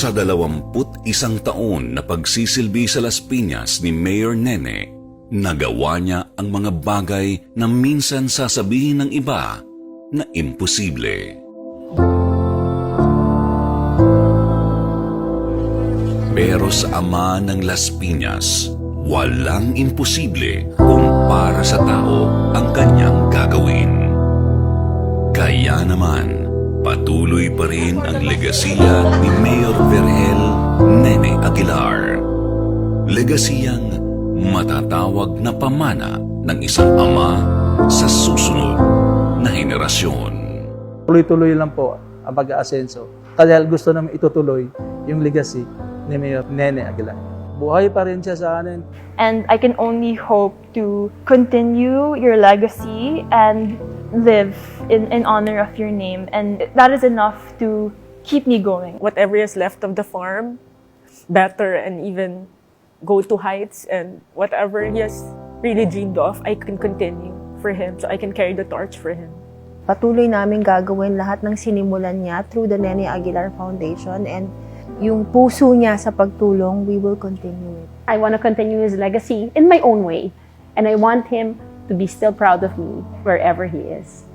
Sa 21 taon na pagsisilbi sa Las Piñas ni Mayor Nene, nagawa niya ang mga bagay na minsan sasabihin ng iba na imposible. Pero sa ama ng Las Piñas, walang imposible kung para sa tao ang kanyang gagawin. Kaya naman, patuloy pa rin ang legasiya ni Mayor Vergel Nene Aguilar. Legasiyang matatawag na pamana ng isang ama sa susunod na henerasyon. Tuloy-tuloy lang po ang pag-aasenso. Kaya gusto namin itutuloy yung legacy ni Mayor Nene Aguilar. Buhay pa rin siya sa anin. And I can only hope to continue your legacy and live in honor of your name. And that is enough to keep me going. Whatever is left of the farm, better and even go to heights, and whatever he has really dreamed of, I can continue for him, so I can carry the torch for him. Patuloy namin gagawin lahat ng sinimulan niya through the Nene Aguilar Foundation, and yung puso niya sa pagtulong, we will continue it. I want to continue his legacy in my own way. And I want him to be still proud of me wherever he is.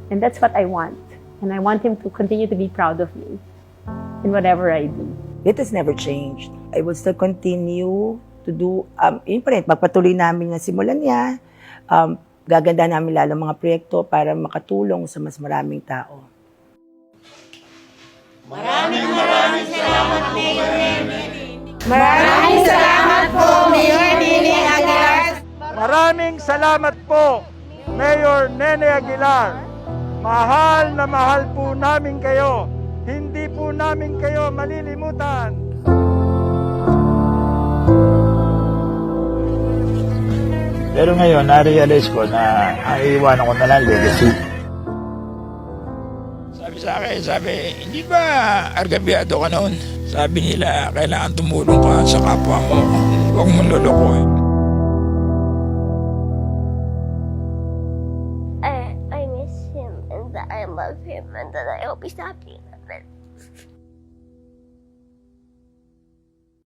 And that's what I want. And I want him to continue to be proud of me in whatever I do. It has never changed. I will still continue to do, yun pa rin, magpatuloy namin na simulan niya. Gaganda namin lalo mga proyekto para makatulong sa mas maraming tao. Maraming salamat po, Mayor Nene. Maraming salamat po, Mayor Nene Aguilar. Maraming salamat po, Mayor Nene Aguilar. Mahal na mahal po namin kayo. Hindi po namin kayo malilimutan. Pero ngayon, na-realize ko na ang iiwanan ko na lang legacy. Sabi sa akin, hindi ba argabyado ka noon? Sabi nila, kailangan tumulong ka sa kapwa mo. Huwag mong lulukuhin. I miss him and that I love him and that I hope he's happy.